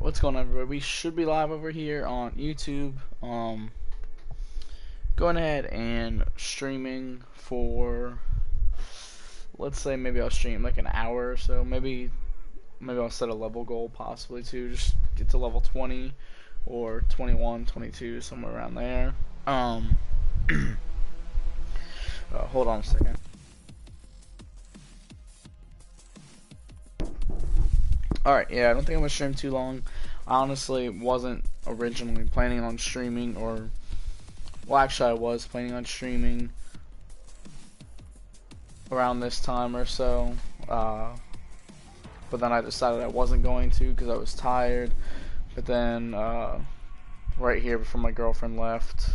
What's going on, everybody? We should be live over here on YouTube. Going ahead and streaming for, let's say maybe I'll stream like an hour or so. Maybe I'll set a level goal possibly to just get to level 20 or 21, 22, somewhere around there. Hold on a second. Alright, yeah, I don't think I'm going to stream too long. I honestly wasn't originally planning on streaming, well, actually I was planning on streaming around this time or so, but then I decided I wasn't going to because I was tired. But then, right here before my girlfriend left,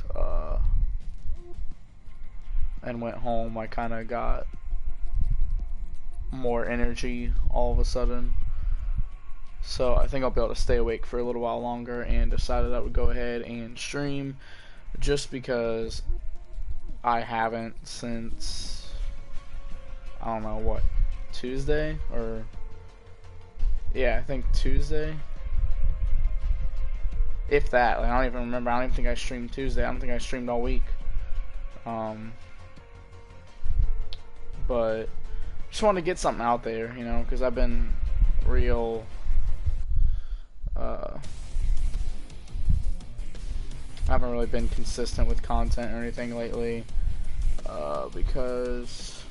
and went home, I kind of got more energy all of a sudden. So I think I'll be able to stay awake for a little while longer, and decided I would go ahead and stream just because I haven't since, I don't know what, Tuesday? Or yeah, I think Tuesday, if that. Like, I don't even remember. I don't even think I streamed Tuesday. I don't think I streamed all week. But just wanted to get something out there, you know, because I've been real I haven't really been consistent with content or anything lately, because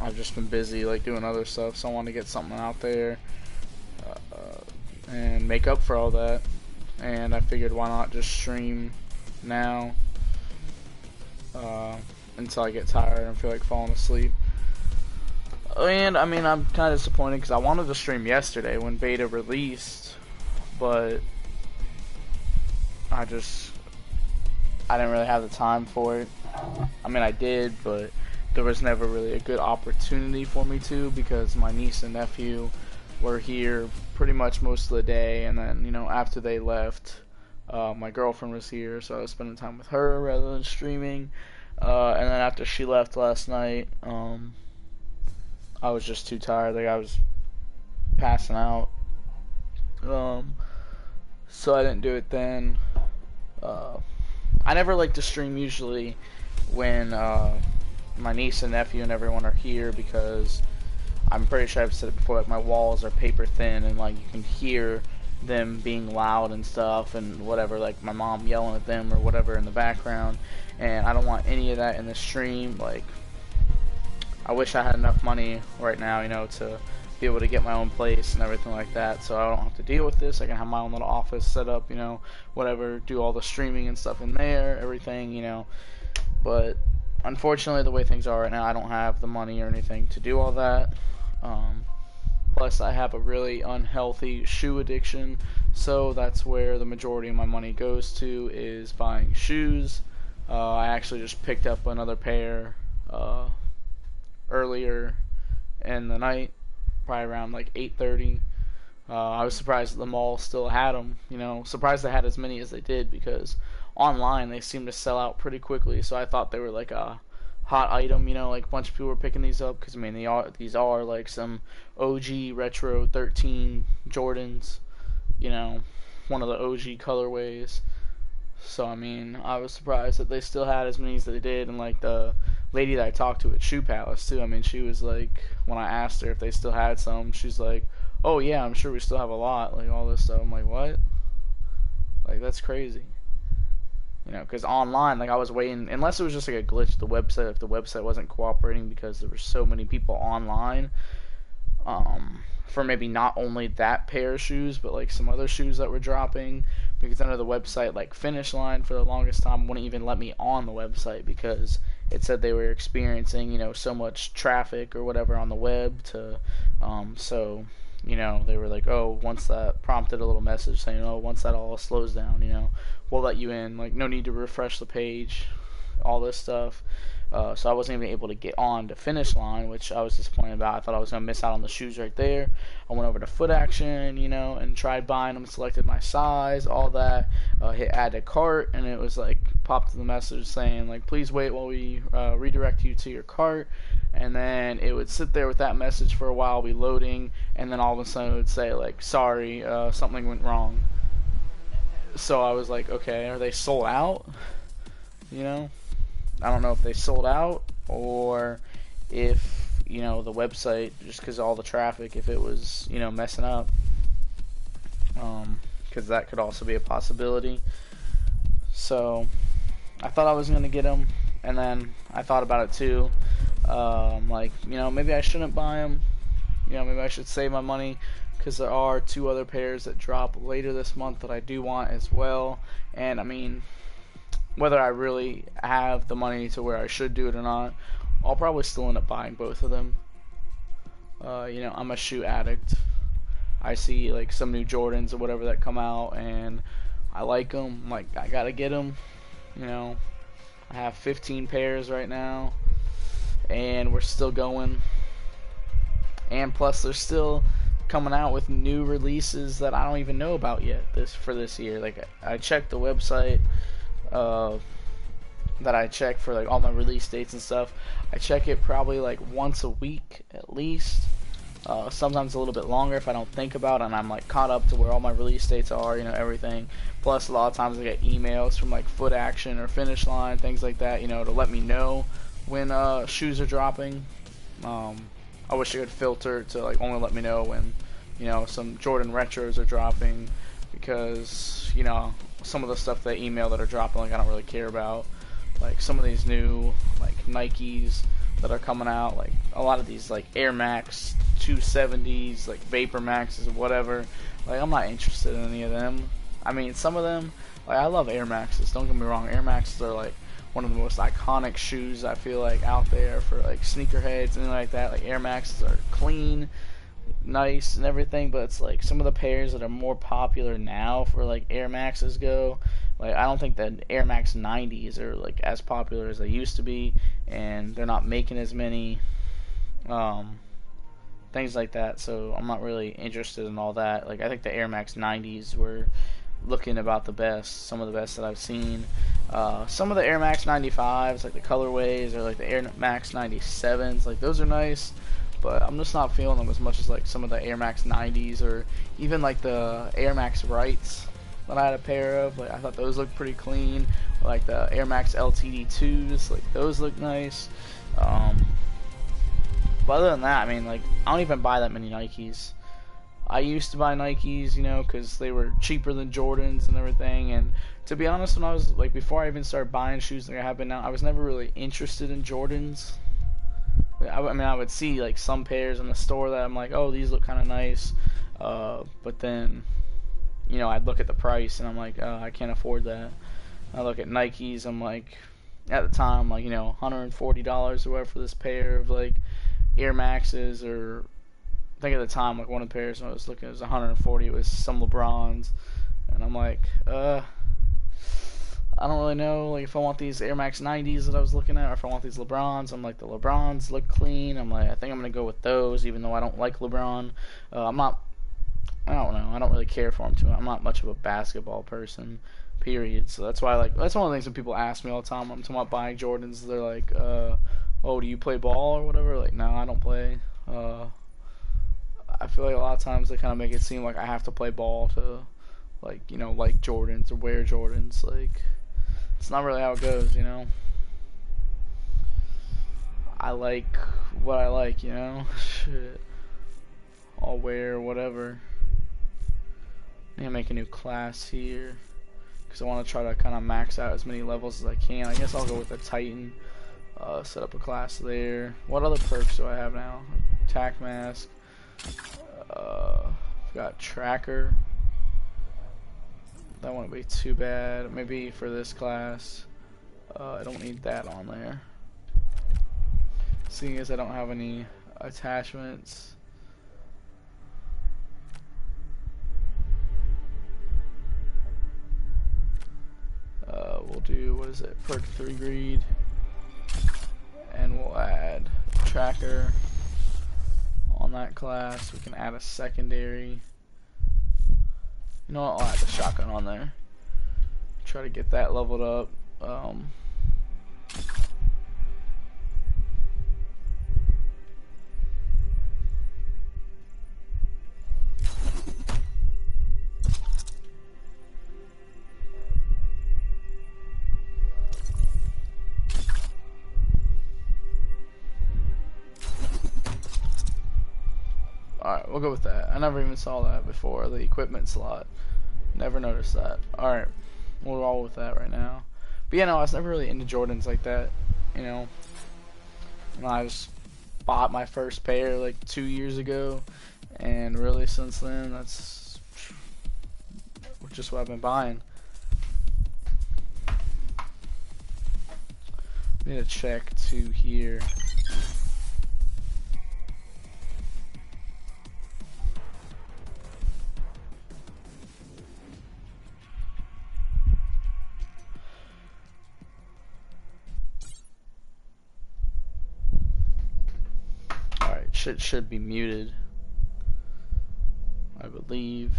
I've just been busy like doing other stuff. So I want to get something out there and make up for all that. And I figured, why not just stream now until I get tired and feel like falling asleep. And I mean, I'm kind of disappointed because I wanted to stream yesterday when beta released, but I didn't really have the time for it. I mean, I did, but there was never really a good opportunity for me to, because my niece and nephew were here pretty much most of the day, and then, you know, after they left, my girlfriend was here, so I was spending time with her rather than streaming. And then after she left last night, I was just too tired. Like, I was passing out. So I didn't do it then. I never like to stream usually when my niece and nephew and everyone are here, because I'm pretty sure I've said it before, like, my walls are paper thin, and like you can hear them being loud and stuff and whatever, like my mom yelling at them or whatever in the background, and I don't want any of that in the stream. Like, I wish I had enough money right now, you know, to be able to get my own place and everything like that, so I don't have to deal with this. I can have my own little office set up, you know, whatever, do all the streaming and stuff in there, everything, you know. But unfortunately, the way things are right now, I don't have the money or anything to do all that. Plus, I have a really unhealthy shoe addiction, so that's where the majority of my money goes to, is buying shoes. I actually just picked up another pair earlier in the night, probably around like 8:30. I was surprised that the mall still had them, you know, surprised they had as many as they did, because online they seem to sell out pretty quickly, so I thought they were like a hot item, you know, like a bunch of people were picking these up, because I mean, these are like some OG retro 13 Jordans, you know, one of the OG colorways. So I mean, I was surprised that they still had as many as they did. And like the lady that I talked to at Shoe Palace too, I mean, she was like, when I asked her if they still had some, she's like, oh yeah, I'm sure we still have a lot, like all this stuff. I'm like, what? Like, that's crazy. You know, because online, like, I was waiting, unless it was just like a glitch, the website, if the website wasn't cooperating, because there were so many people online, for maybe not only that pair of shoes, but like some other shoes that were dropping, because under the website, like Finish Line for the longest time wouldn't even let me on the website, because it said they were experiencing, you know, so much traffic or whatever on the web to, so, you know, they were like, oh, once that prompted a little message saying, oh, once that all slows down, you know, we'll let you in, like, no need to refresh the page, all this stuff. So I wasn't even able to get on to Finish Line, which I was disappointed about. I thought I was going to miss out on the shoes right there. I went over to Foot Action, you know, and tried buying them, selected my size, all that, hit add to cart, and it was like, popped the message saying, like, please wait while we redirect you to your cart. and then it would sit there with that message for a while, be loading, and then all of a sudden it would say like, sorry, something went wrong. So I was like, okay, are they sold out? You know, I don't know if they sold out or if, you know, the website, just because of all the traffic, if it was, you know, messing up. Because that could also be a possibility. So I thought I was going to get them, and then I thought about it too. Like, you know, maybe I shouldn't buy them. You know, maybe I should save my money, because there are 2 other pairs that drop later this month that I do want as well. And I mean, whether I really have the money to where I should do it or not, I'll probably still end up buying both of them. You know, I'm a shoe addict. I see like some new Jordans or whatever that come out, and I like them. Like, I gotta get them. You know, I have 15 pairs right now, and we're still going. And plus, they're still coming out with new releases that I don't even know about yet for this year. Like, I checked the website that I check for like all my release dates and stuff. I check it probably like once a week at least. Sometimes a little bit longer if I don't think about it and I'm like caught up to where all my release dates are, you know, everything. Plus a lot of times I get emails from like Foot Action or Finish Line, things like that, you know, to let me know when shoes are dropping. I wish I could filter to like only let me know when, you know, some Jordan retros are dropping, because, you know, some of the stuff they email that are dropping, like, I don't really care about. Like some of these new like Nikes that are coming out, like a lot of these like Air Max 270s, like Vapor Maxes or whatever, like I'm not interested in any of them. I mean, some of them, like, I love Air Maxes, don't get me wrong. Air Maxes are like one of the most iconic shoes I feel like out there for like sneakerheads and like that. Like Air Maxes are clean, nice and everything, but it's like some of the pairs that are more popular now for like Air Maxes go, like I don't think that Air Max 90s are like as popular as they used to be, and they're not making as many things like that, so I'm not really interested in all that. Like I think the Air Max 90s were looking about the best, some of the best that I've seen. Some of the Air Max 95s, like the colorways, or like the Air Max 97s, like those are nice, but I'm just not feeling them as much as like some of the Air Max 90s, or even like the Air Max Rights that I had a pair of. Like I thought those looked pretty clean. Or like the Air Max LTD 2s, like those look nice. But other than that, I mean, like, I don't even buy that many Nikes. I used to buy Nikes, you know, because they were cheaper than Jordans and everything. And to be honest, when I was, like, before I even started buying shoes like I have been now, I was never really interested in Jordans. I mean, I would see, like, some pairs in the store that I'm like, oh, these look kind of nice. But then, you know, I'd look at the price and I'm like, oh, I can't afford that. I look at Nikes, I'm like, at the time, like, you know, $140 or whatever for this pair of, like, Air Maxes, or I think at the time, like, one of the pairs when I was looking, it was 140. It was some LeBrons, and I'm like, I don't really know, like, if I want these Air Max 90s that I was looking at, or if I want these LeBrons. I'm like, the LeBrons look clean. I'm like, I think I'm gonna go with those, even though I don't like LeBron. I don't know. I don't really care for him too much. I'm not much of a basketball person, period. So that's why, like, that's one of the things when people ask me all the time when I'm talking about buying Jordans. They're like, oh, do you play ball or whatever? Like, no, I don't play. I feel like a lot of times they kind of make it seem like I have to play ball to, like, you know, like Jordans or wear Jordans. Like, it's not really how it goes, you know. I like what I like, you know. Shit. I'll wear whatever. I'm gonna make a new class here, because I want to try to kind of max out as many levels as I can. I guess I'll go with the Titan. Set up a class there. What other perks do I have now? Tac mask. Got tracker. That won't be too bad. Maybe for this class, I don't need that on there. Seeing as I don't have any attachments. We'll do, what is it? Perk 3 greed. And we'll add tracker on that class. We can add a secondary. You know what? I'll add the shotgun on there. Try to get that leveled up. Alright, we'll go with that. I never even saw that before, the equipment slot. Never noticed that. Alright, we'll roll with that right now. But yeah, no, I was never really into Jordans like that, you know. And I just bought my first pair like 2 years ago, and really since then, that's just what I've been buying. I need to check to here. Alright, shit should be muted, I believe.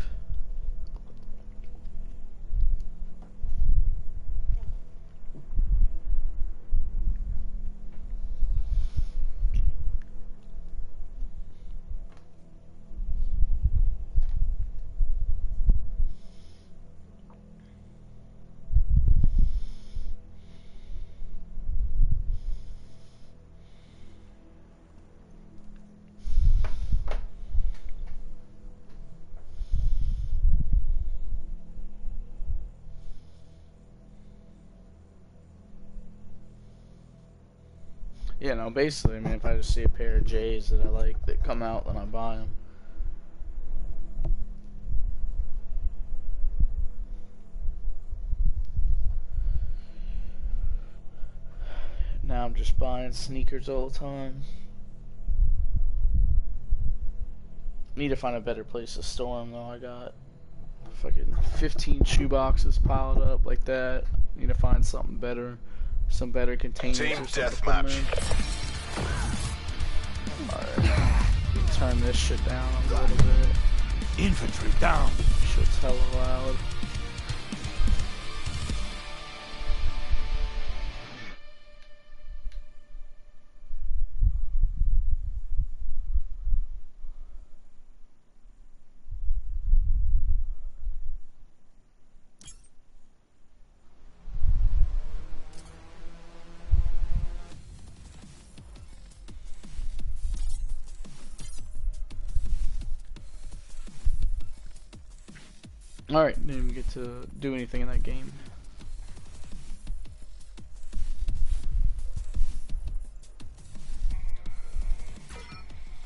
Yeah, no, basically, I mean, if I just see a pair of J's that I like that come out, then I buy them. Now I'm just buying sneakers all the time. Need to find a better place to store them, though. I got fucking 15 shoe boxes piled up like that. Need to find something better. Some better containers Team or something. deathmatch. Alright. Turn this shit down a little bit. Infantry down. Shit's hella loud. Alright, didn't even get to do anything in that game.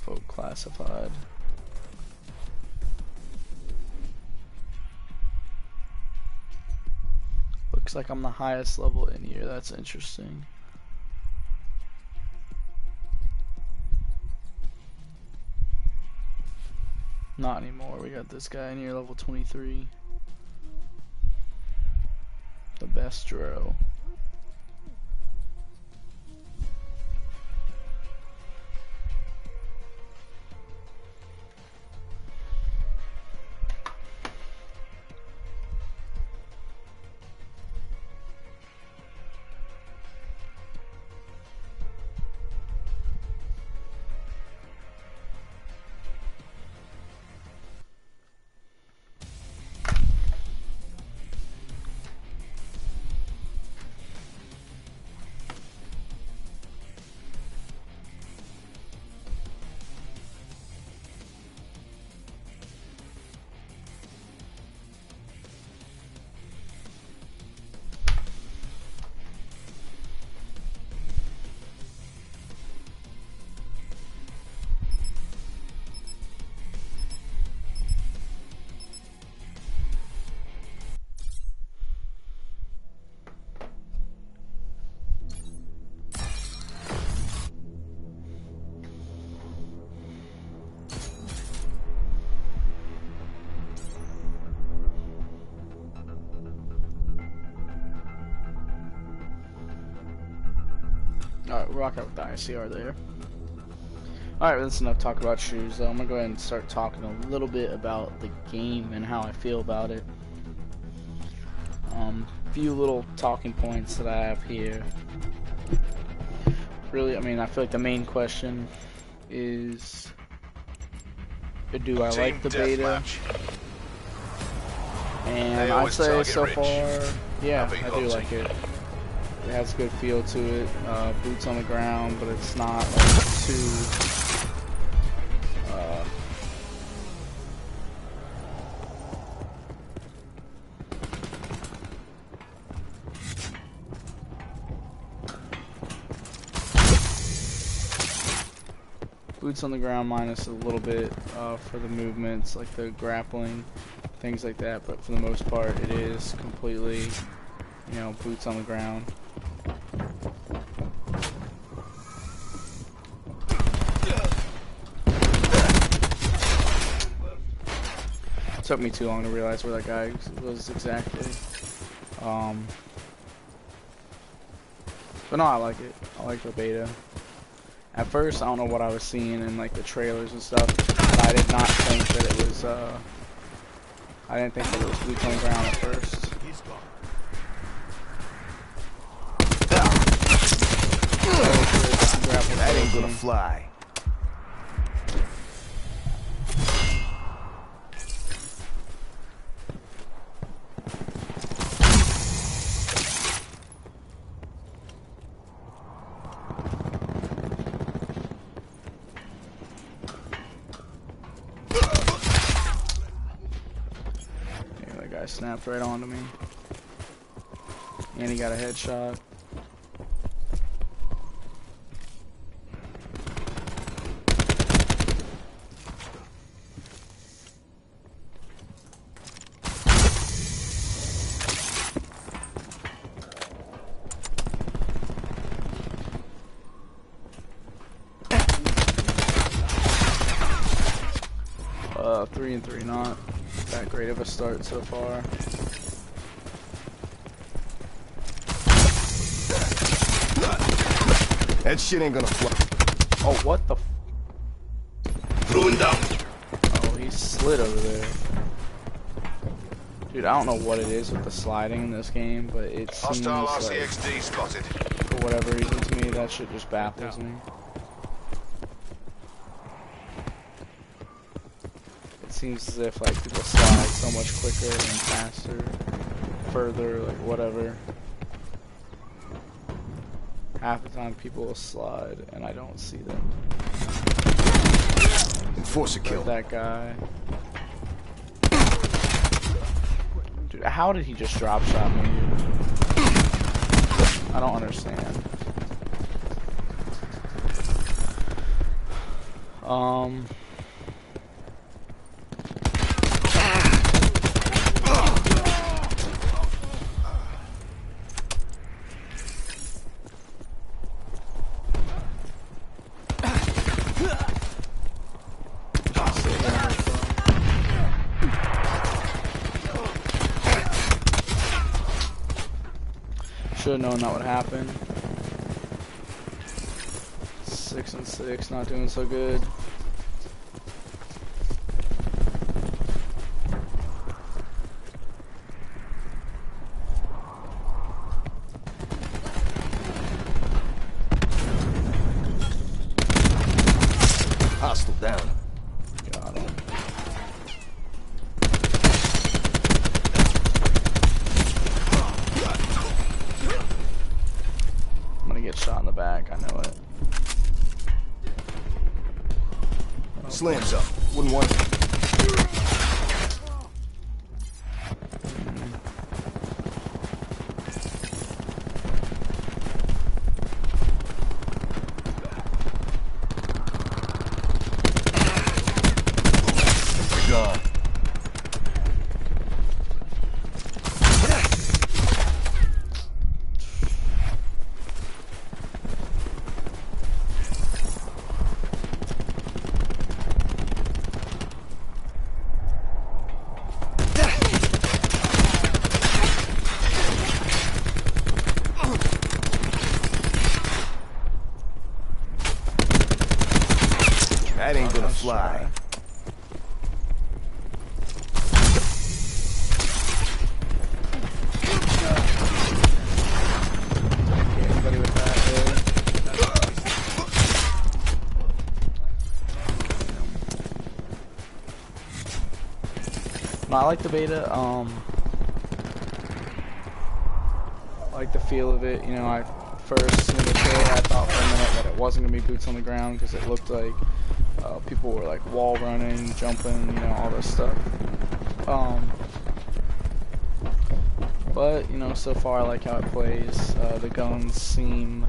Folk classified. Looks like I'm the highest level in here, that's interesting. Not anymore, we got this guy in here, level 23. The best Dro. Alright, we'll rock out with the ICR there. Alright, that's enough talk about shoes, though. I'm gonna go ahead and start talking a little bit about the game and how I feel about it. Few little talking points that I have here. Really, I mean, I feel like the main question is, do I like the beta? And I'd say so far, yeah, I do like it. It has a good feel to it, boots on the ground, but it's not like too boots on the ground minus a little bit for the movements, like the grappling, things like that. But for the most part, it is completely, you know, boots on the ground. It took me too long to realize where that guy was exactly. But no, I like it. I like the beta. At first, I don't know what I was seeing in like the trailers and stuff, but I did not think that it was. I didn't think that it was boots on the ground at first. That ain't gonna fly. Snapped right onto me. And he got a headshot. Three and three, not that great of a start so far. That shit ain't gonna fly. Oh, what the? Ruined down. Oh, he slid over there. Dude, I don't know what it is with the sliding in this game, but it seems Hostile like, RCXD spotted. for whatever reason to me, that shit just baffles me. It seems as if like people slide so much quicker and faster, further, like whatever. Half the time people will slide and I don't see them. Force a kill. That guy. Dude, how did he just drop shot me? I don't understand. Should have known that would happen. 6 and 6, not doing so good. Hostile down. Got him. I'm gonna get shot in the back, I know it. Slams up. Wouldn't want it. Gone. That ain't gonna fly. Anybody with that, really? No, I like the beta. I like the feel of it. You know, I first in the trailer I thought for a minute that it wasn't gonna be boots on the ground because it looked like people were like wall running, jumping, you know, all this stuff. But you know, so far I like how it plays. The guns seem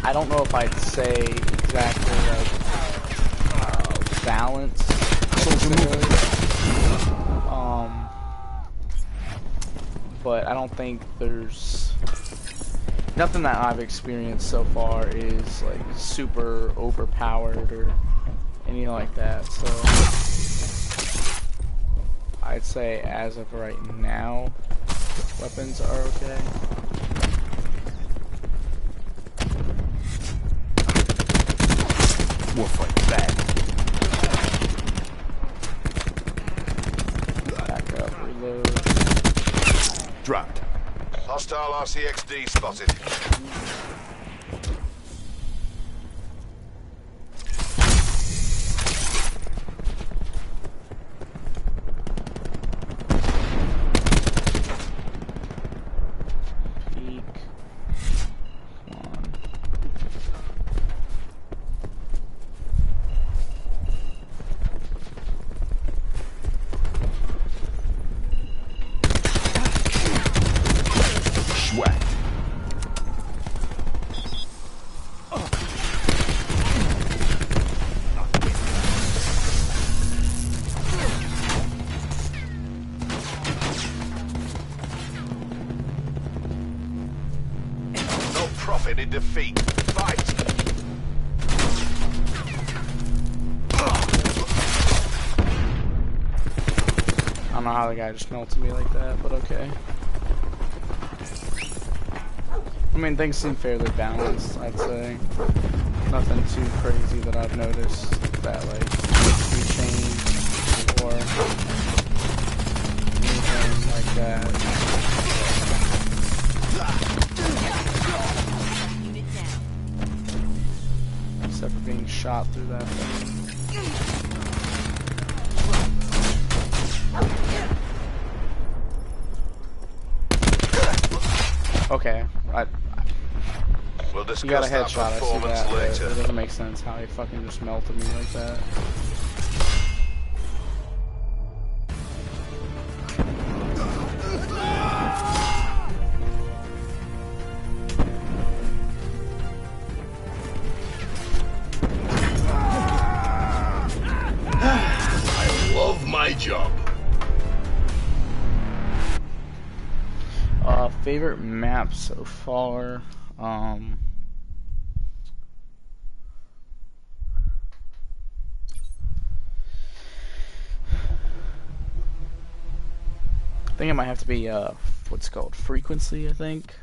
I don't know if I'd say exactly like balance. But I don't think there's nothing that I've experienced so far is like super overpowered or anything like that. So I'd say as of right now, weapons are okay. We'll fight back. Back up, reload. Dropped. Hostile RCXD spotted. Peek. Come on. Schwack. No profit in defeat. Fight! I don't know how the guy just melted me like that, but okay. I mean, things seem fairly balanced, I'd say. Nothing too crazy that I've noticed that, like, needs to be changed or anything like that. Except for being shot through that thing. Okay, We'll he got a discuss that headshot, I see performance that, but later. it doesn't make sense how he fucking just melted me like that. I love my job. Favorite map so far, I think it might have to be, what's it called? Frequency, I think.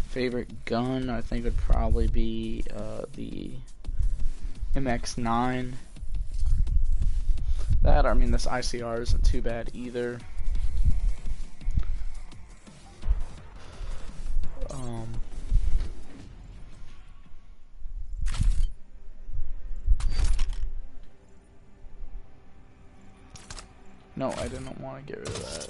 Favorite gun, I think would probably be, the MX9. That, I mean, this ICR isn't too bad either. No, I didn't want to get rid of that.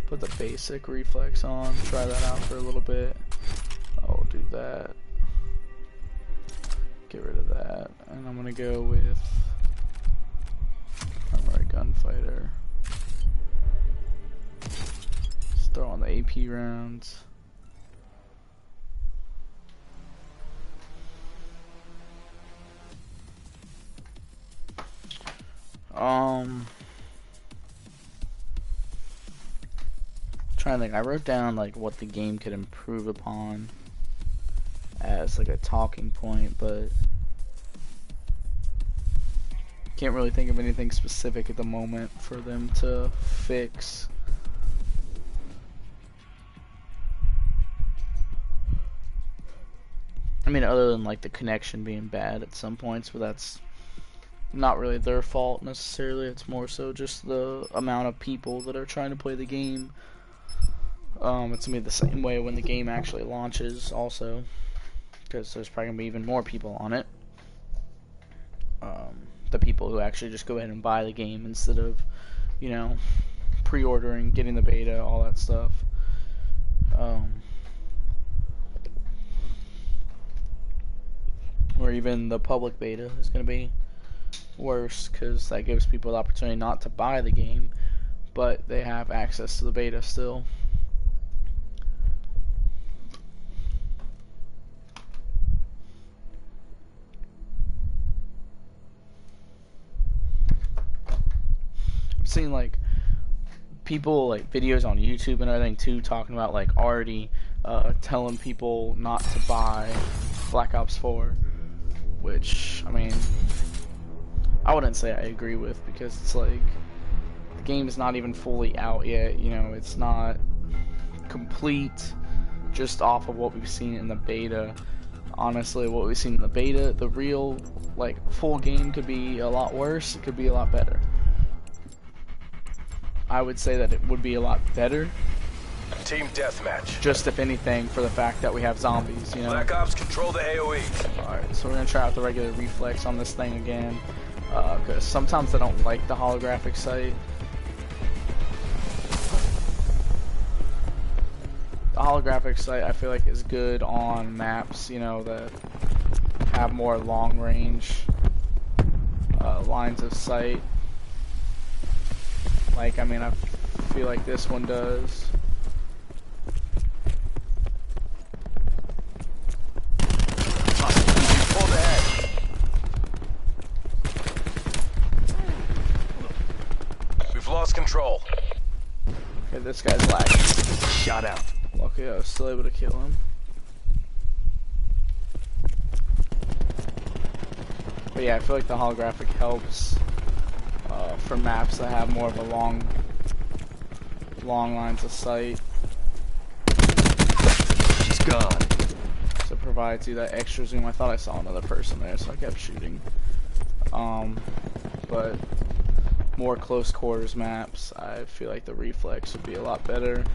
Put the basic reflex on, try that out for a little bit. I'll do that. Get rid of that. And I'm gonna go with Primary Gunfighter. Just throw on the AP rounds. Trying to think. I wrote down like what the game could improve upon as like a talking point, but can't really think of anything specific at the moment for them to fix. I mean, other than like the connection being bad at some points, but that's not really their fault necessarily. It's more so just the amount of people that are trying to play the game. It's gonna be the same way when the game actually launches also, because there's probably gonna be even more people on it. The people who actually just go ahead and buy the game instead of, you know, pre-ordering, getting the beta, all that stuff. Or even the public beta is gonna be worse because that gives people the opportunity not to buy the game, but they have access to the beta still. I'm seeing like people, like videos on YouTube and everything too, talking about like already telling people not to buy Black Ops 4, which I mean I wouldn't say I agree with, because it's like the game is not even fully out yet, you know, it's not complete just off of what we've seen in the beta. Honestly, what we've seen in the beta, the real like full game could be a lot worse, it could be a lot better. I would say that it would be a lot better. Team deathmatch. Just if anything, for the fact that we have zombies, you know. Black Ops control the AOE. Alright, so we're gonna try out the regular reflex on this thing again. Because sometimes I don't like the holographic sight. The holographic sight I feel like is good on maps, you know, that have more long range lines of sight. Like, I mean, I feel like this one does. Pull ahead. We've lost control. Okay, this guy's lagging. Shot out. Luckily, I was still able to kill him. But yeah, I feel like the holographic helps for maps that have more of a long lines of sight. She's gone. So it provides you that extra zoom. I thought I saw another person there, so I kept shooting. But more close quarters maps, I feel like the reflex would be a lot better.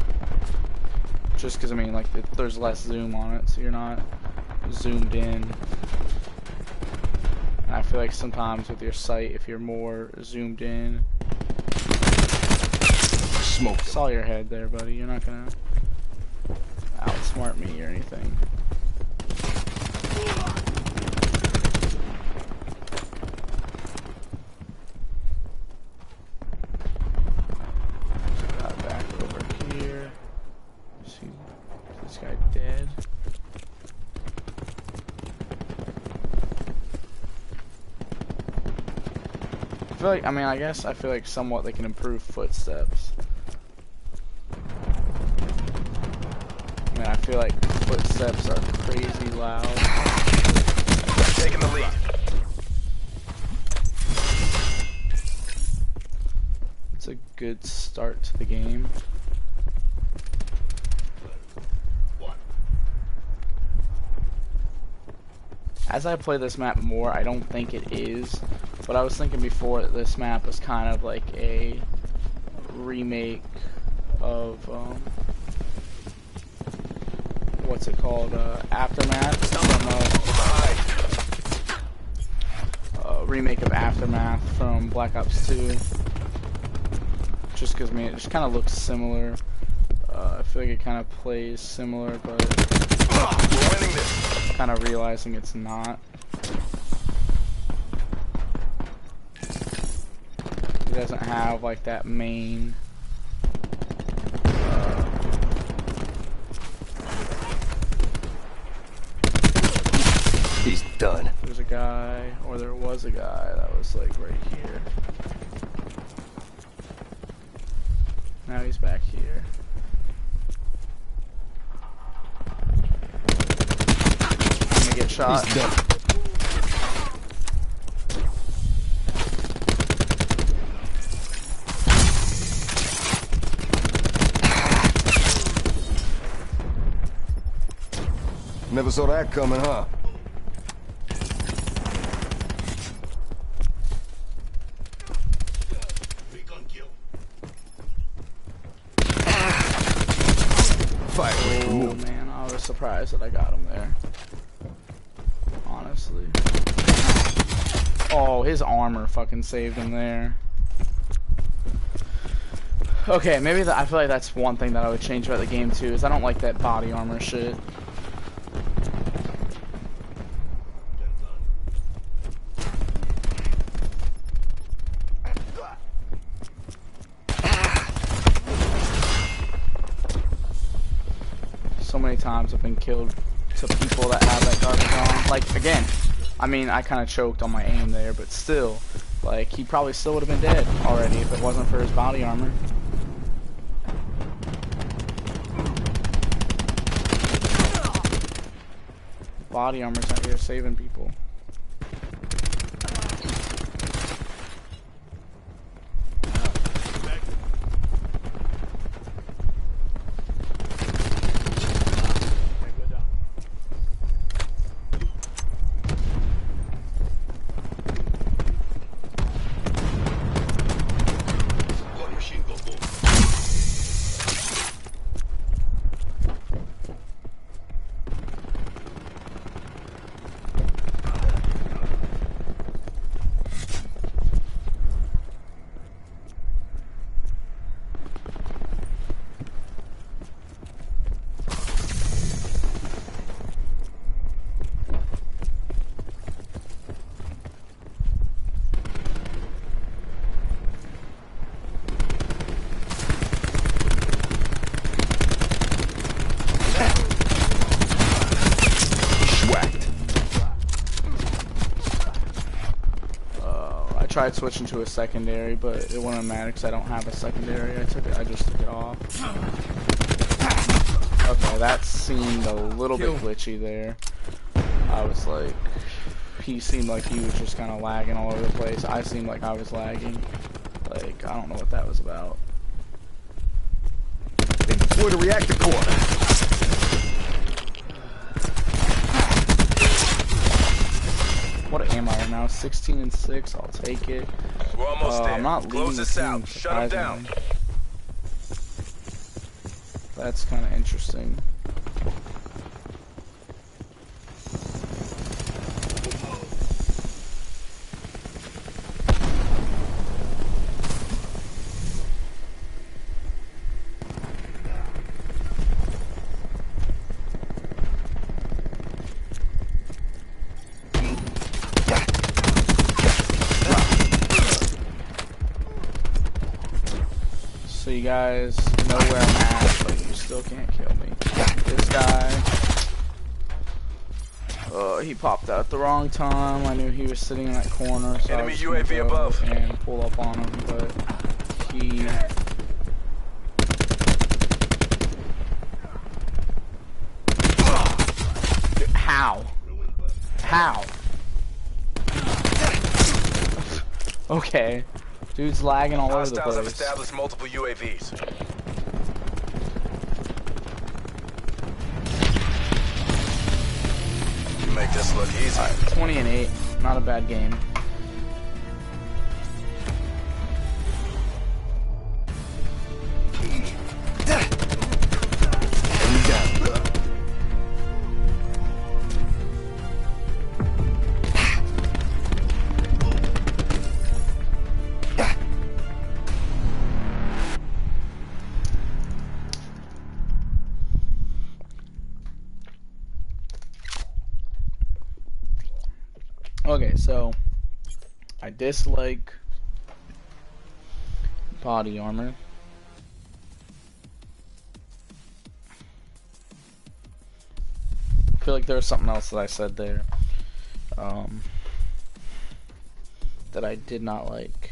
Just because, I mean, like, there's less zoom on it, so you're not zoomed in. And I feel like sometimes with your sight, if you're more zoomed in... Smoke. Saw your head there, buddy. You're not gonna outsmart me or anything. Got back over here. See, is this guy dead? I feel like, I mean, I guess I feel like somewhat they can improve footsteps. I mean, I feel like footsteps are crazy loud. Taking the lead. It's a good start to the game. As I play this map more, I don't think it is, but I was thinking before that this map was kind of like a remake of, what's it called, Aftermath, from, remake of Aftermath from Black Ops 2, just because, I mean, it just kind of looks similar. I feel like it kind of plays similar, but we're winning this. Kind of realizing it's not. It doesn't have like that main He's done. there's a guy, or there was a guy that was like right here. Now he's back here. Get shot. He's done. Never saw that coming, huh? Fire. Oh man, I was surprised that I got him there. Honestly. Oh, his armor fucking saved him there. Okay, maybe I feel like that's one thing that I would change about the game too, is I don't like that body armor shit. times I've been killed to people that have that garbage on. Like, again, I mean, I kind of choked on my aim there, but still, like, he probably still would have been dead already if it wasn't for his body armor. Body armor's out here saving people. I tried switching to a secondary, but it wouldn't matter because I don't have a secondary. I just took it off. Okay, that seemed a little bit glitchy there. I was like, he seemed like he was just kind of lagging all over the place. I seemed like I was lagging. Like, I don't know what that was about. They deployed a reactor core. What am I right now? 16 and 6. I'll take it. We're almost there. I'm not leading Close the this team, out. Shut them down. That's kind of interesting. So you guys know where I'm at, but you still can't kill me. This guy, he popped out at the wrong time. I knew he was sitting in that corner, so Enemy I was gonna UAV go above. and pull up on him, but he... Dude, how? How? Okay. Dude's lagging all over the Hostiles have place. established multiple UAVs. You make this look easy. Alright, 20 and 8. Not a bad game. Okay, so I dislike body armor. I feel like there was something else that I said there that I did not like.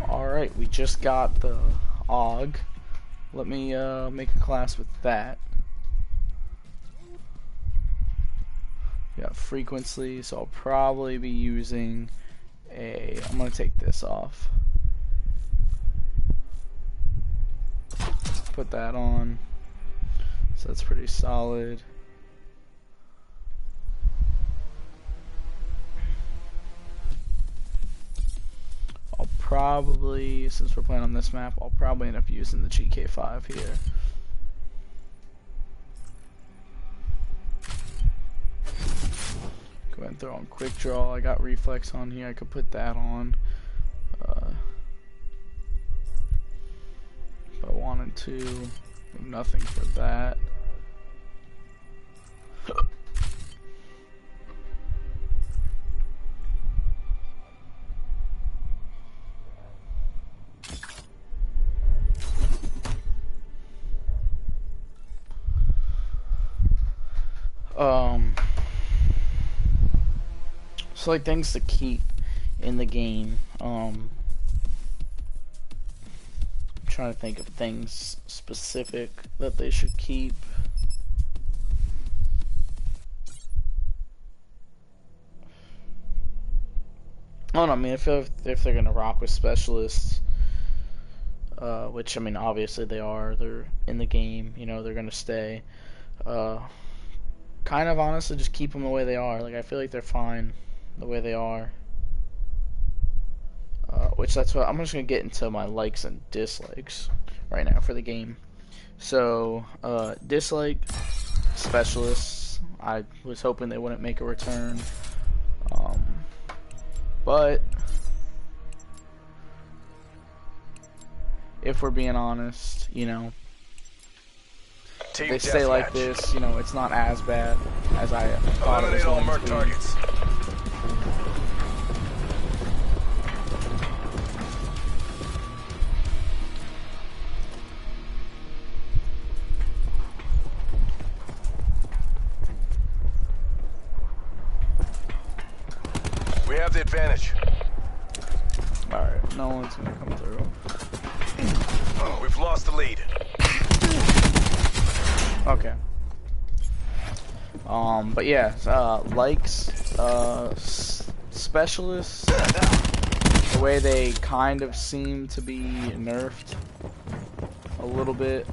Alright, we just got the AUG. Let me make a class with that. Got frequency, so I'll probably be using a... I'm going to take this off. Put that on. So that's pretty solid. I'll probably, since we're playing on this map, I'll probably end up using the GK5 here. Go ahead and throw on quick draw. I got reflex on here. I could put that on. If I wanted to. Nothing for that. Um, so like things to keep in the game. I'm trying to think of things specific that they should keep. I don't know, I mean, I feel if they're gonna rock with specialists, which I mean, obviously they are. They're in the game, you know, they're gonna stay. Kind of honestly, just keep them the way they are. Like I feel like they're fine the way they are. Which that's what I'm just gonna get into my likes and dislikes right now for the game. So dislike specialists. I was hoping they wouldn't make a return, but if we're being honest, you know, Team they stay like deathmatch. this. You know, it's not as bad as I thought it was Eliminate all going merc to be. targets. We have the advantage. Alright, no one's gonna come through. We've lost the lead. Okay. But yeah, likes, specialists, the way they kind of seem to be nerfed a little bit.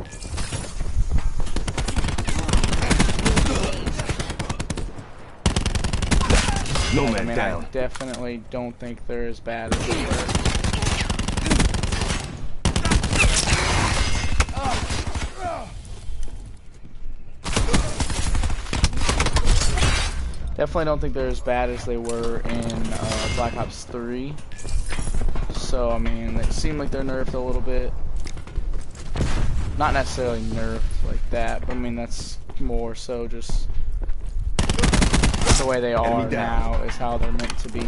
No I man mean, down. I definitely don't think they're as bad as they were. Definitely don't think they're as bad as they were in Black Ops 3. So, I mean, they seem like they're nerfed a little bit. Not necessarily nerfed like that, but I mean, that's more so just the way they are Enemy down. now is how they're meant to be.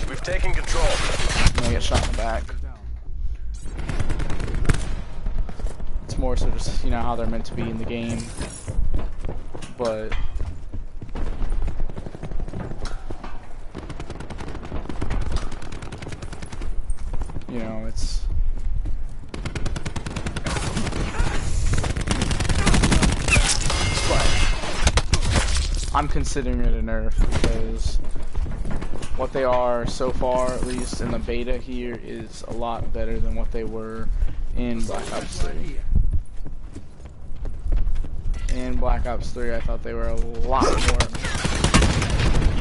We've taken control. And they get shot in the back. It's more so just, you know, how they're meant to be in the game. But you know, it's I'm considering it a nerf because what they are so far, at least in the beta here, is a lot better than what they were in Black Ops 3. In Black Ops 3, I thought they were a lot more.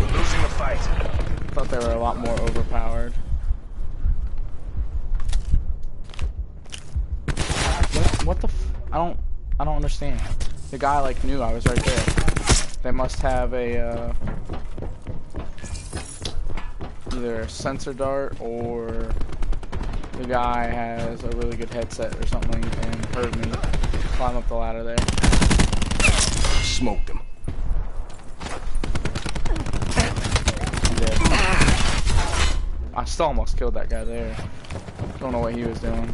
We're losing the fight. I thought they were a lot more overpowered. What the? I don't understand. The guy like knew I was right there. They must have a either a sensor dart or the guy has a really good headset or something and heard me climb up the ladder there. Smoked him. I'm dead. I still almost killed that guy there. Don't know what he was doing.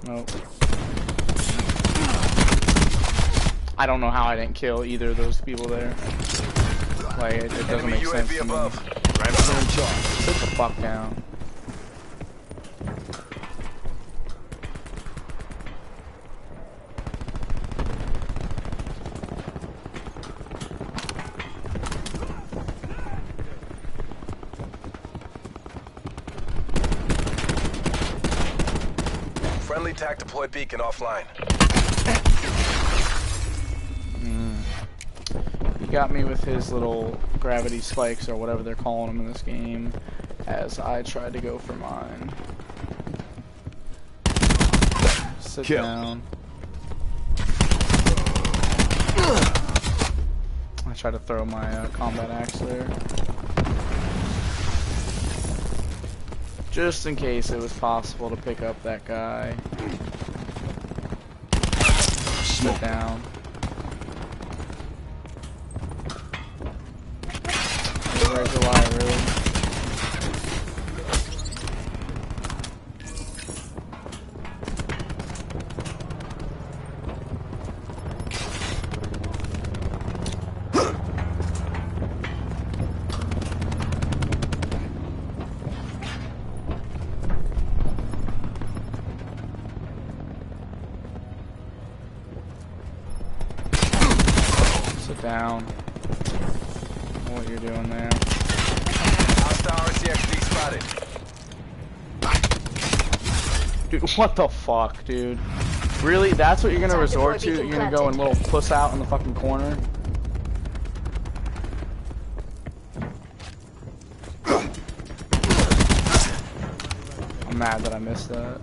Nope. I don't know how I didn't kill either of those people there. Like, it doesn't Enemy make sense UAV to me. above. Ransom in charge. Sit the fuck down. Friendly TAC deployed beacon offline. He got me with his little gravity spikes or whatever they're calling them in this game as I tried to go for mine. Sit Kill. down. I tried to throw my combat axe there. Just in case it was possible to pick up that guy. Sit down. Razor wire, really. Sit down. What you're doing there. Hostile RCXD spotted. Dude, what the fuck, dude? Really? That's what you're gonna resort to? You're gonna go and little puss out in the fucking corner? I'm mad that I missed that.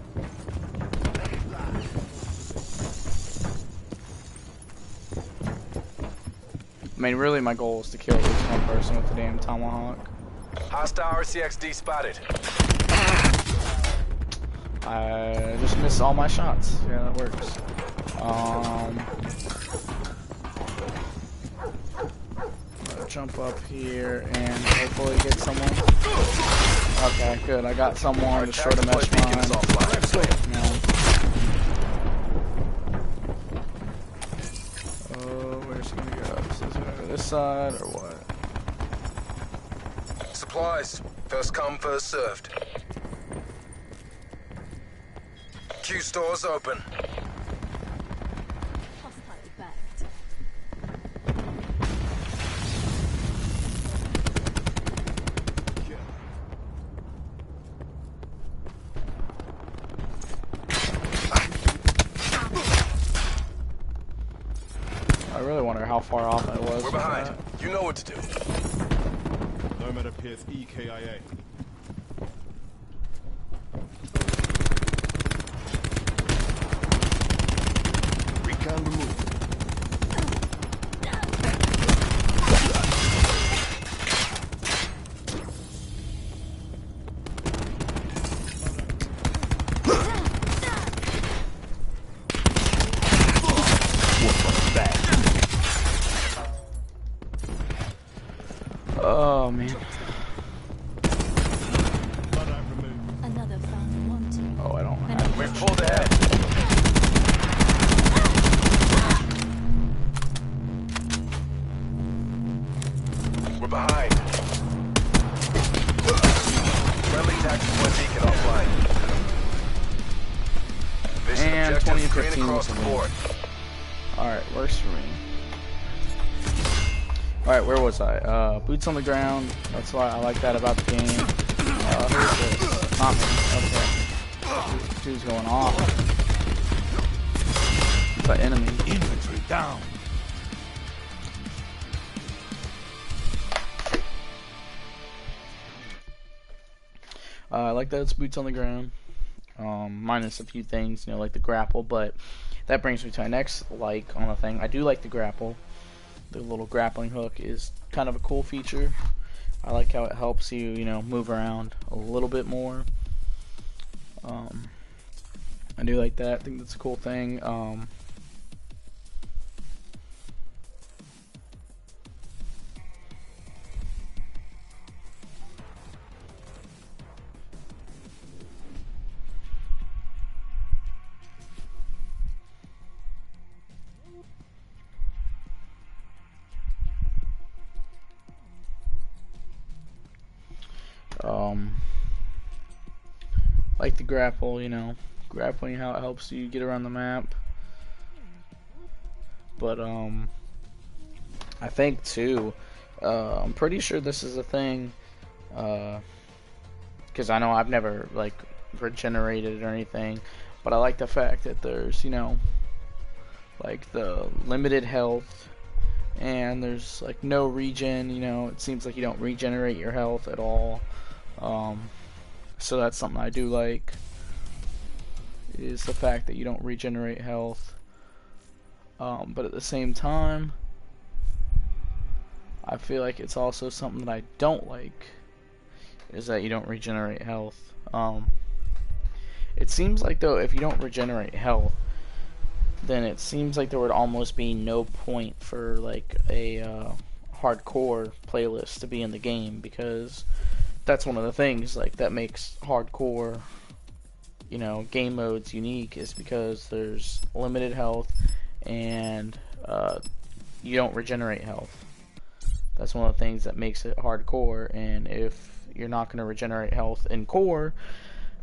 I mean, really, my goal is to kill at least one person with the damn tomahawk. Hostile RCXD spotted. I just missed all my shots. Yeah, that works. I'll jump up here and hopefully get someone. Okay, good. I got someone. Destroyed a mesh mine. Where's he gonna go? Is he gonna go this side or what? Supplies. First come, first served. Q stores open. I really wonder how far off I was. We're behind. You know what to do. Nomad appears EKIA. Recon removed. Oh man. Another found wanting. Oh, I don't have. We've pulled ahead. We're behind. Friendly tactical beacon offline. Mission And objectives 20 green across the 15 board. Alright, works for me. Alright, where was I? Boots on the ground. That's why I like that about the game. Who's this? Not me. Okay. Dude's going off. It's an enemy. Infantry down. I like that it's boots on the ground. Minus a few things, you know, like the grapple, but that brings me to my next like on the thing. I do like the grapple. The little grappling hook is kind of a cool feature. I like how it helps you, you know, move around a little bit more. I do like that. I think that's a cool thing. Like the grapple, you know, grappling, how it helps you get around the map. But I think too, I'm pretty sure this is a thing, because I know I've never like regenerated or anything, but I like the fact that there's, you know, like the limited health, and there's like no regen. You know, it seems like you don't regenerate your health at all. So that's something I do like, is the fact that you don't regenerate health. But at the same time, I feel like it's also something that I don't like, is that you don't regenerate health. It seems like though, if you don't regenerate health, then it seems like there would almost be no point for like a hardcore playlist to be in the game, because that's one of the things like that makes hardcore, you know, game modes unique, is because there's limited health and you don't regenerate health. That's one of the things that makes it hardcore, and if you're not going to regenerate health in core,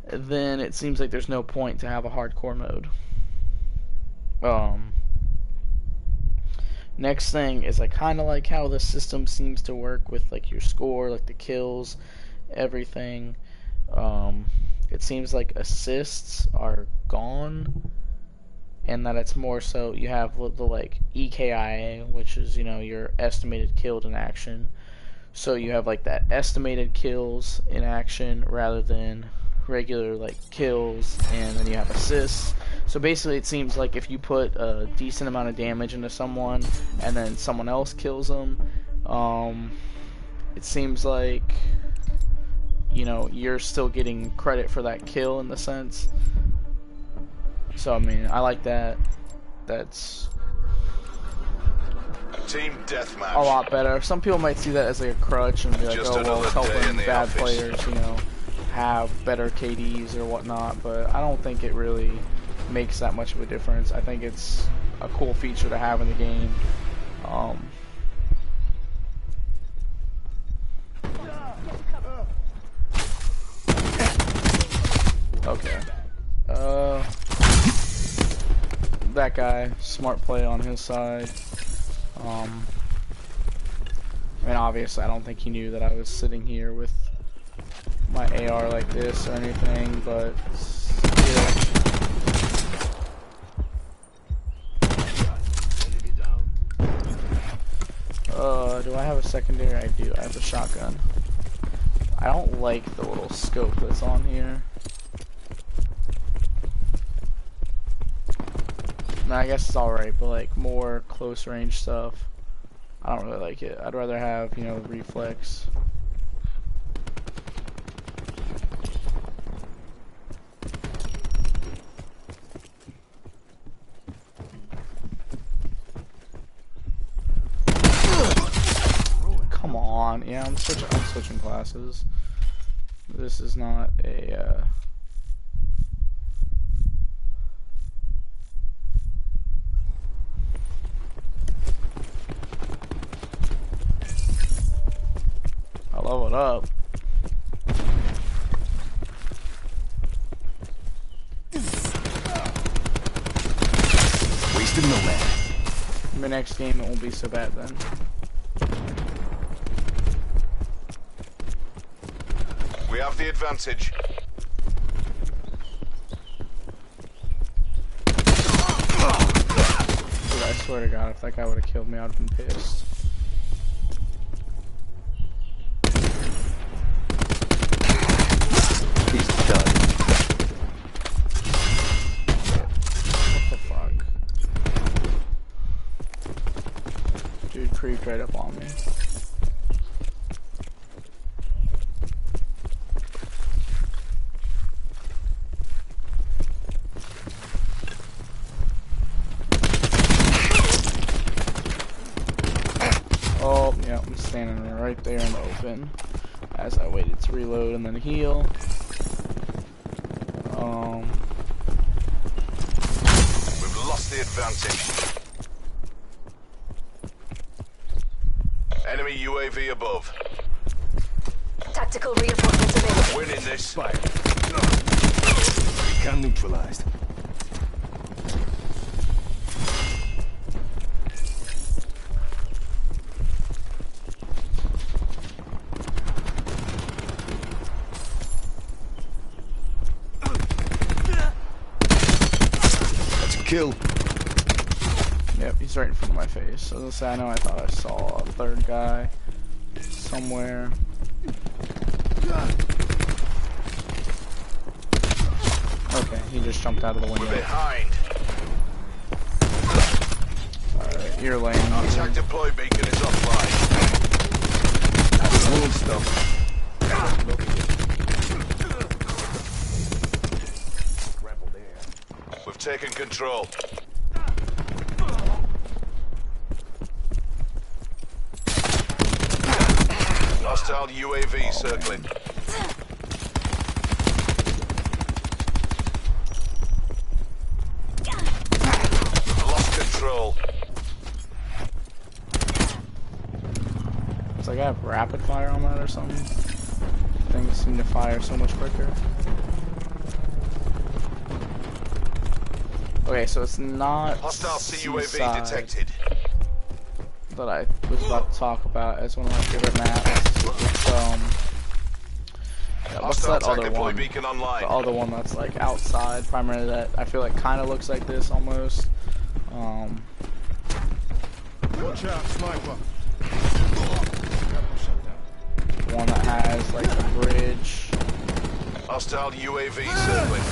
then it seems like there's no point to have a hardcore mode. Next thing is I kind of like how the system seems to work with like your score, like the kills, everything. It seems like assists are gone, and that it's more so you have the like EKIA, which is, you know, your estimated killed in action. So you have like that estimated kills in action rather than regular like kills, and then you have assists. So basically it seems like if you put a decent amount of damage into someone and then someone else kills them, it seems like, you know, you're still getting credit for that kill in the sense. So I mean, I like that. That's Team deathmatch. a lot better. Some people might see that as like a crutch and be like, Just oh well, it's another day in helping the bad office. players, you know, have better KDs or whatnot, but I don't think it really makes that much of a difference. I think it's a cool feature to have in the game. Okay. That guy, smart play on his side. I mean, obviously, I don't think he knew that I was sitting here with my AR like this or anything, but still. Do I have a secondary? I do. I have a shotgun. I don't like the little scope that's on here. No, I guess it's alright, but like more close range stuff, I don't really like it. I'd rather have, you know, reflex. Come on, yeah, I'm switching classes. This is not a I leveled up. Wasted no man. In the next game, it won't be so bad then. We have the advantage. Dude, I swear to God, if that guy would have killed me, I would have been pissed. He's done. What the fuck? Dude creeped right up on me. Oh, yeah, I'm standing right there in the open as I waited to reload and then heal. We've lost the advantage. Enemy UAV above. Tactical reinforcements available. Winning this. Fire. Recon neutralized. That's a kill. Yep, he's right in front of my face. As I say, I know I thought I saw a third guy somewhere. Okay, he just jumped out of the We're window. behind. Alright, you're laying. Our attack deploy beacon is offline. Wound stuff. We've taken control. UAV circling. Lost control. It's like I have rapid fire on that or something. Things seem to fire so much quicker. Okay, so it's not Hostile CUAV Seaside detected. that I was about to talk about as one of my favorite maps. It's, yeah, what's Hostile that attack other deploy one? beacon online. The other one that's like outside, primarily that I feel like kind of looks like this almost. Watch out, sniper. One that has like the bridge. Hostile UAV circling.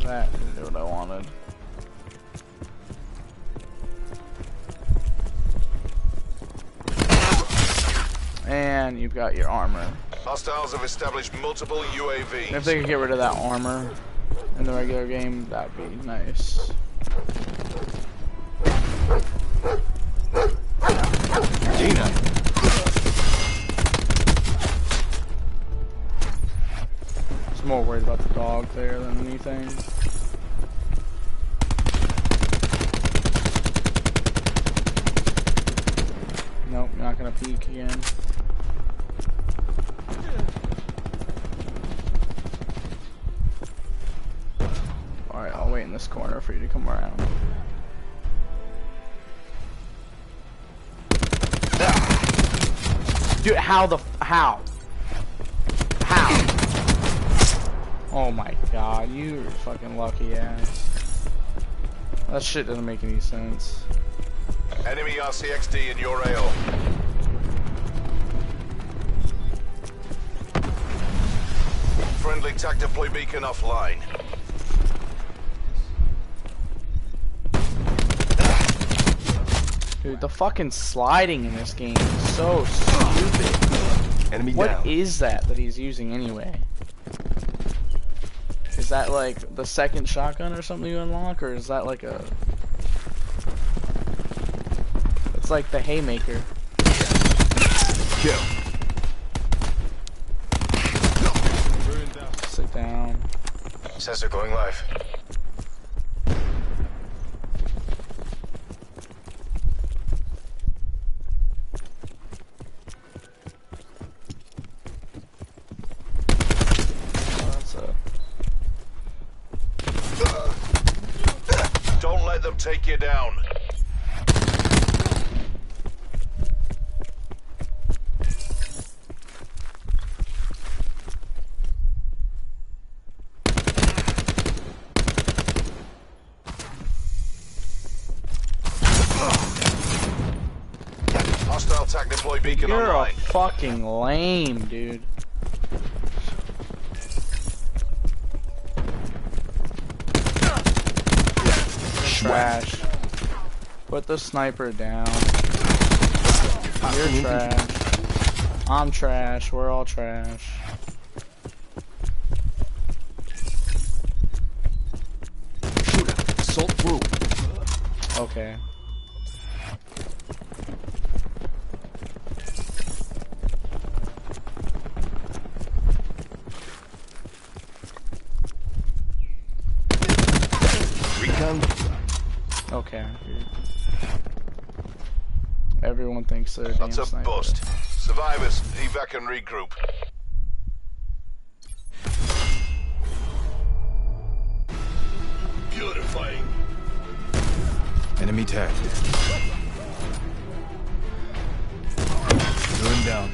That didn't do what I wanted. And you've got your armor. Hostiles have established multiple UAVs. If they could get rid of that armor in the regular game, that'd be nice. Gina. I'm more worried about the dog there than anything. Nope, you're not gonna peek again. Alright, I'll wait in this corner for you to come around. Dude, how? Oh my god, you're fucking lucky ass. That shit doesn't make any sense. Enemy RCXD in your AO. Friendly TAC deploy beacon offline. Dude, the fucking sliding in this game is so stupid. Enemy What down. is that he's using anyway? Is that like the second shotgun or something you unlock, or is that like a... It's like the haymaker. Kill. Sit down. Sensor going live. Don't let them take you down. Hostile TAC deploy beacon You're online. a fucking lame, dude. Trash. Put the sniper down. You're trash. I'm trash. We're all trash. Shooter. Assault through. Okay. Recon. Okay. Everyone thinks they're a damn That's a sniper. bust. Survivors, evac and regroup. Beautifying. Enemy tagged. Going down.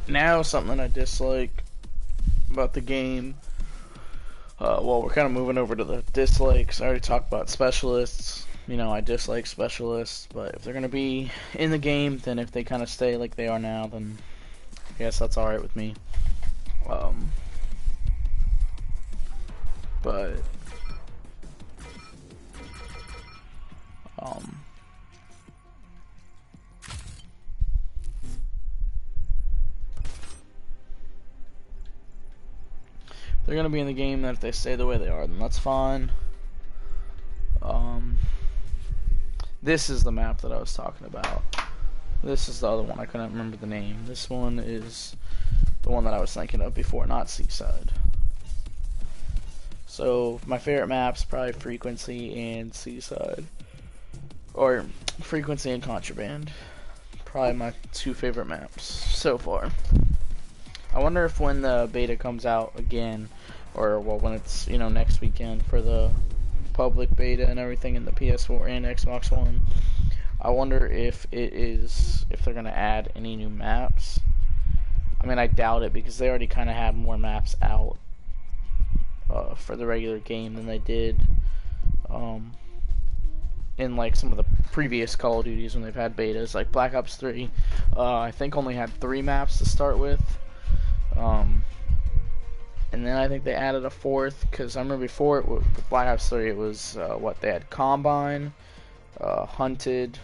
Now something I dislike about the game. Well, we're kind of moving over to the dislikes. I already talked about specialists. You know, I dislike specialists, but if they're gonna be in the game, then if they kind of stay like they are now, then I guess that's all right with me. But they're gonna be in the game. That if they stay the way they are, then that's fine. This is the map that I was talking about. This is the other one. I couldn't remember the name. This one is the one that I was thinking of before, not Seaside. So my favorite maps probably Frequency and Seaside, or Frequency and Contraband. Probably my two favorite maps so far. I wonder if when the beta comes out again, or well, when it's, you know, next weekend for the public beta and everything in the PS4 and Xbox One, I wonder if they're gonna add any new maps. I mean, I doubt it because they already kind of have more maps out for the regular game than they did in like some of the previous Call of Duties when they've had betas. Like Black Ops 3, I think only had 3 maps to start with. And then I think they added a 4th, because I remember before it, with Black Ops 3, it was, what, they had Combine, Hunted,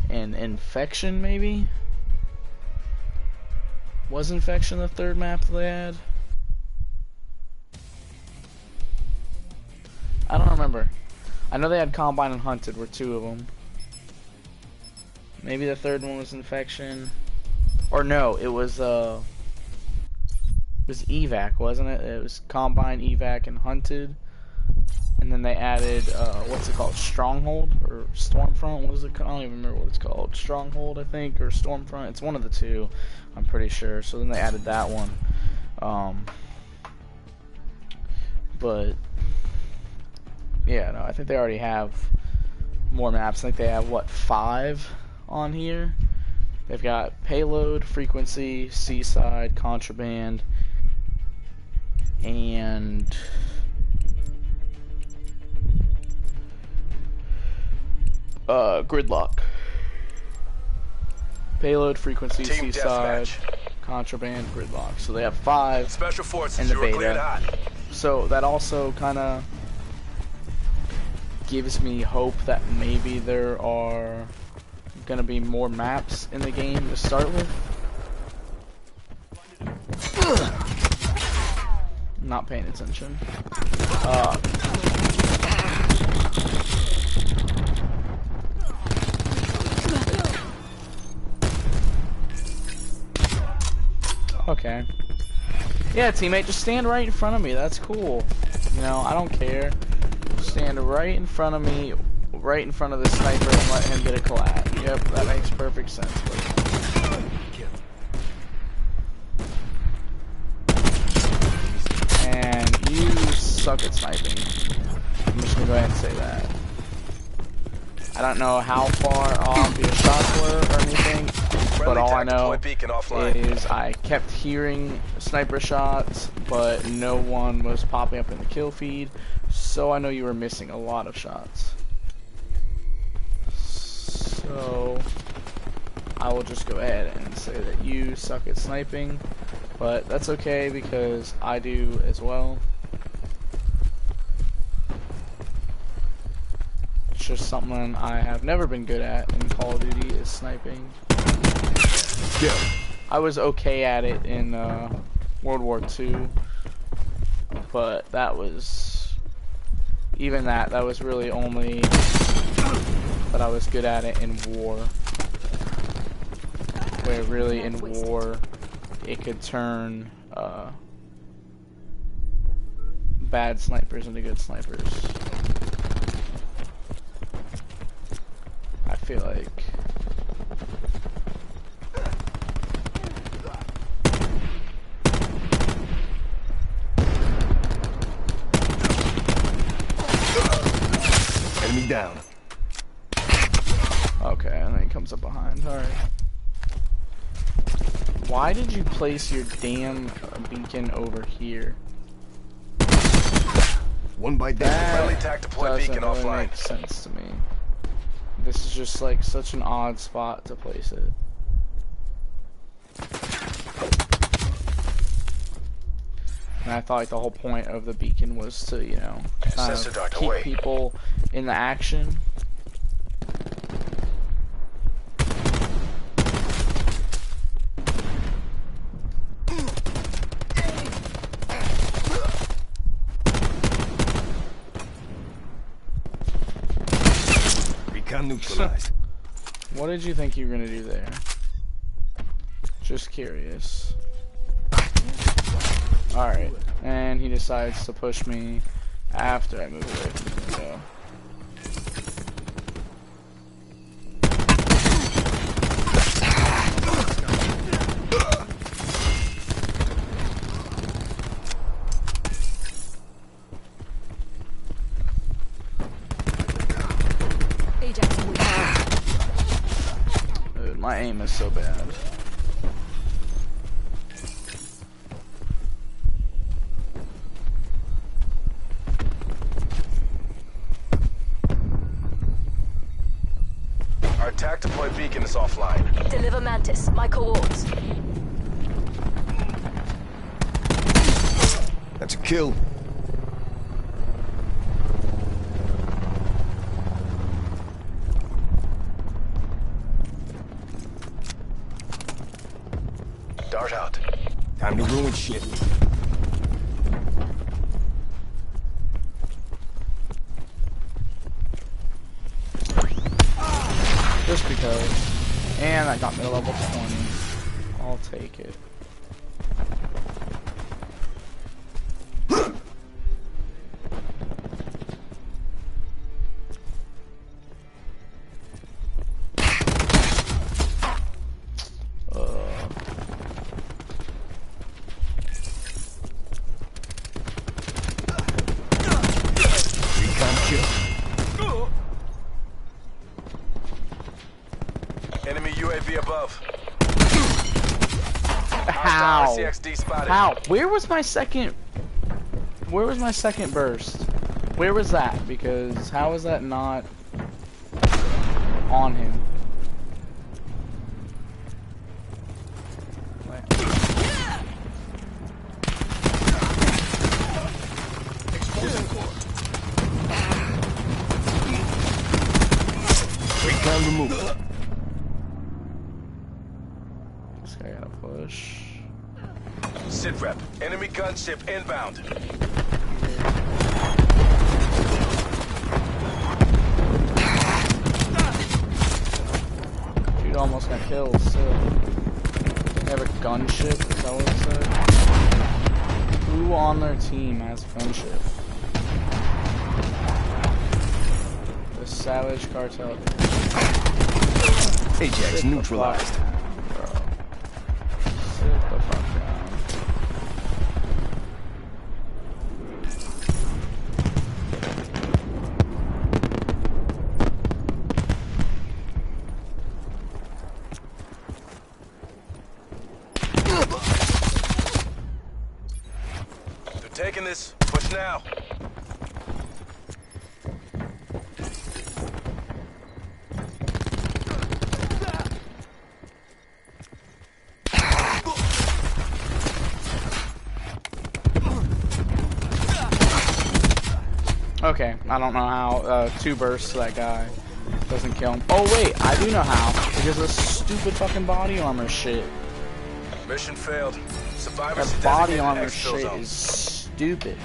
and Infection, maybe? Was Infection the 3rd map that they had? I don't remember. I know they had Combine and Hunted were 2 of them. Maybe the 3rd one was Infection. Or no, it was Evac, wasn't it? It was Combine, Evac, and Hunted. And then they added, what's it called? Stronghold? Or Stormfront? What is it called? I don't even remember what it's called. Stronghold, I think, or Stormfront. It's one of the 2, I'm pretty sure. So then they added that one. But, yeah, no, I think they already have more maps. I think they have, what, 5 on here? They've got Payload, Frequency, Seaside, Contraband, and Gridlock. Payload, Frequency, Team Seaside, deathmatch. Contraband, Gridlock. So they have 5 Special forces, in the you were cleared beta. hot. So that also kind of gives me hope that maybe there are gonna be more maps in the game to start with. Not paying attention. Okay. Yeah, teammate, just stand right in front of me. That's cool. You know, I don't care. Stand right in front of me, right in front of the sniper, and let him get a collab. Yep, that makes perfect sense. And you suck at sniping. I'm just gonna go ahead and say that. I don't know how far off your shots were or anything, but all I know is I kept hearing sniper shots, but no one was popping up in the kill feed, so I know you were missing a lot of shots. So I will just go ahead and say that you suck at sniping, but that's okay because I do as well. It's just something I have never been good at in Call of Duty is sniping. Yeah. I was okay at it in World War II, but that was, even that was really only that I was good at it in war. Where really in war, it could turn bad snipers into good snipers. I feel like. Enemy down. Okay, and then he comes up behind. Alright. Why did you place your damn beacon over here? One by Friendly that. TAC deploy Doesn't beacon really offline. make sense to me. This is just like such an odd spot to place it. And I thought like the whole point of the beacon was to, you know, kind Sensor of docked keep away. people in the action. Hostile neutralized. What did you think you were gonna do there? Just curious. Alright, and he decides to push me after I move away from the window. Dude, my aim is so bad. Our attack deploy beacon is offline. Deliver Mantis. My coords. That's a kill. Dart out. Time to ruin shit. Just because. And I got me to level 20. I'll take it. Enemy UAV above. How? RCXD spotted. How? Where was my second burst? Where was that? Because how is that not on him? Recon removed. This guy gotta push. Sit rep. Enemy gunship inbound. Dude almost got killed, so. They have a gunship, is that what it said? Who on their team has a gunship? The Savage Cartel. Ajax neutralized. Bro. Sit the fuck down. They're taking this. Push now. Okay, I don't know how 2 bursts to that guy doesn't kill him. Oh wait, I do know how. Because of stupid fucking body armor shit. Mission failed. Survivors That body designated armor exfil shit zone. is stupid.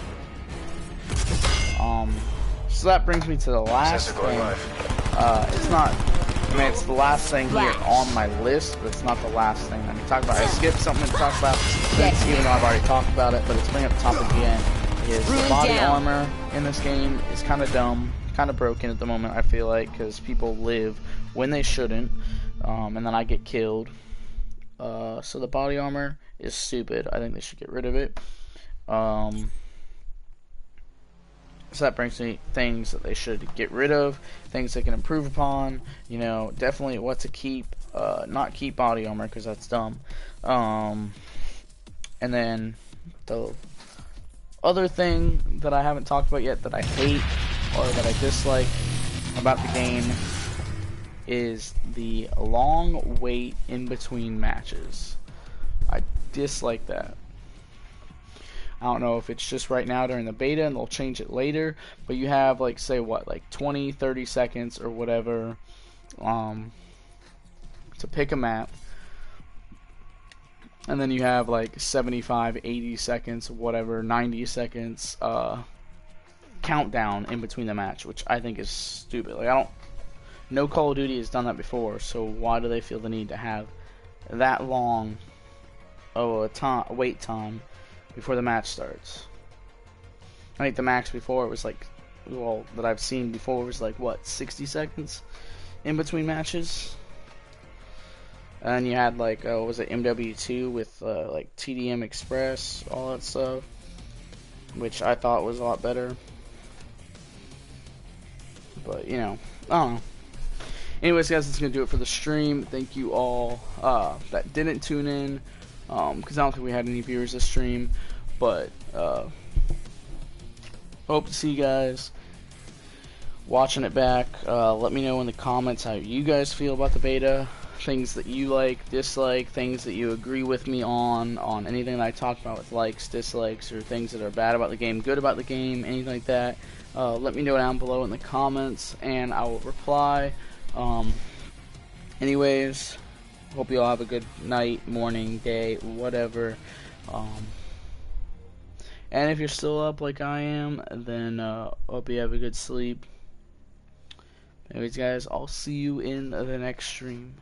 So that brings me to the last Sensor going thing. live. It's not, I mean, it's the last thing here on my list, but it's not the last thing I can talk about. I skipped something to talk about, even though I've already talked about it, but it's bringing up the topic again. Is the body armor in this game is kind of dumb, kind of broken at the moment, I feel like, because people live when they shouldn't, and then I get killed. So the body armor is stupid. I think they should get rid of it. So that brings me things that they should get rid of, things they can improve upon. You know, definitely what to keep, not keep body armor because that's dumb. And then the other thing that I haven't talked about yet that I hate or that I dislike about the game is the long wait in between matches. I dislike that. I don't know if it's just right now during the beta and they'll change it later, but you have like, say what, like 20, 30 seconds or whatever to pick a map. And then you have like 75, 80 seconds, whatever, 90 seconds countdown in between the match, which I think is stupid. Like, I don't, No Call of Duty has done that before, so why do they feel the need to have that long of a wait time before the match starts? I think the max before it was like, well, that I've seen before was like, what, 60 seconds in between matches? And you had like, was it MW2 with like TDM Express, all that stuff, which I thought was a lot better. But, you know, I don't know. Anyways, guys, that's going to do it for the stream. Thank you all that didn't tune in, because I don't think we had any viewers this stream. But, hope to see you guys watching it back. Let me know in the comments how you guys feel about the beta. Things that you like, dislike, things that you agree with me on anything that I talked about with likes, dislikes, or things that are bad about the game, good about the game, anything like that. Let me know down below in the comments, and I will reply. Anyways, hope you all have a good night, morning, day, whatever. And if you're still up like I am, then hope you have a good sleep. Anyways, guys, I'll see you in the next stream.